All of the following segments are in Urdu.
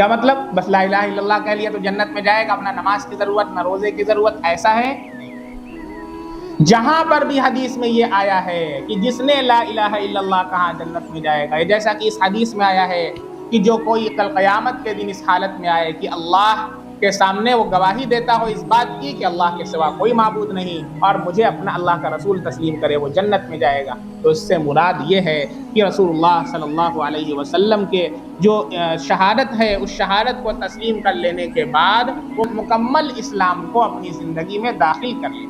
کیا مطلب؟ بس لا الہ الا اللہ کہہ لیا تو جنت میں جائے گا، اپنا نماز کی ضرورت نہ روزے کی ضرورت، ایسا ہے؟ جہاں پر بھی حدیث میں یہ آیا ہے کہ جس نے لا الہ الا اللہ کہا جنت میں جائے گا، جیسا کہ اس حدیث میں آیا ہے کہ جو کوئی کل قیامت کے دن اس حالت میں آئے کہ اللہ کے سامنے وہ گواہی دیتا ہو اس بات کی کہ اللہ کے سوا کوئی معبود نہیں اور مجھے اپنا اللہ کا رسول تسلیم کرے، وہ جنت میں جائے گا۔ تو اس سے مراد یہ ہے کہ رسول اللہ صلی اللہ علیہ وسلم کے جو شہادت ہے، اس شہادت کو تسلیم کر لینے کے بعد وہ مکمل اسلام کو اپنی زندگی میں داخل کر لے،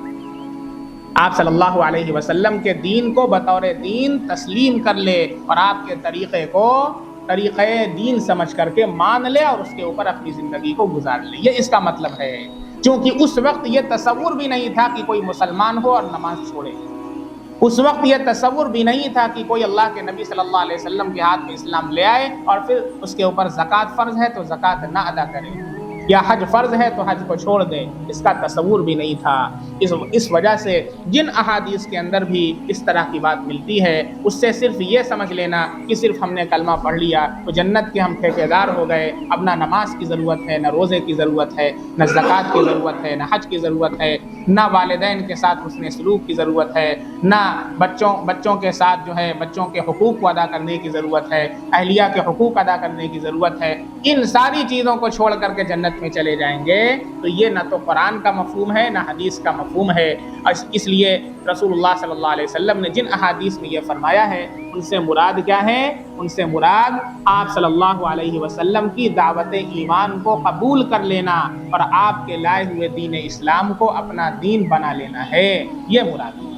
آپ صلی اللہ علیہ وسلم کے دین کو بطور دین تسلیم کر لے اور آپ کے طریقے کو طریقہ دین سمجھ کر کے مان لے اور اس کے اوپر اپنی زندگی کو گزار لے، یہ اس کا مطلب ہے۔ چونکہ اس وقت یہ تصور بھی نہیں تھا کہ کوئی مسلمان ہو اور نماز چھوڑے، اس وقت یہ تصور بھی نہیں تھا کہ کوئی اللہ کے نبی صلی اللہ علیہ وسلم کے ہاتھ میں اسلام لے آئے اور پھر اس کے اوپر زکوٰۃ فرض ہے تو زکوٰۃ نہ ادا کرے، یا حج فرض ہے تو حج کو چھوڑ دے، اس کا تصور بھی نہیں تھا۔ اس وجہ سے جن احادیث کے اندر بھی اس طرح کی بات ملتی ہے اس سے صرف یہ سمجھ لینا کہ صرف ہم نے کلمہ پڑھ لیا تو جنت کے ہم ٹھیکیدار ہو گئے، اب نہ نماز کی ضرورت ہے، نہ روزے کی ضرورت ہے، نہ زکوٰۃ کی ضرورت ہے، نہ حج کی ضرورت ہے، نہ والدین کے ساتھ حسن سلوک کی ضرورت ہے، نہ بچوں کے ساتھ جو ہے بچوں کے حقوق کو ادا کرنے کی ضرورت ہے، اہلیہ کے حقوق ادا کرنے کی ضرورت ہے، ان ساری چیزوں کو چھوڑ کر کے جنت میں چلے جائیں گے، تو یہ نہ تو قرآن کا مفہوم ہے نہ حدیث کا مفہوم ہے۔ اس لیے رسول اللہ صلی اللہ علیہ وسلم نے جن احادیث میں یہ فرمایا ہے ان سے مراد کیا ہے؟ ان سے مراد آپ صلی اللہ علیہ وسلم کی دعوت ایمان کو قبول کر لینا اور آپ کے لائے ہوئے دین اسلام کو اپنا دین بنا لینا ہے، یہ مراد ہے۔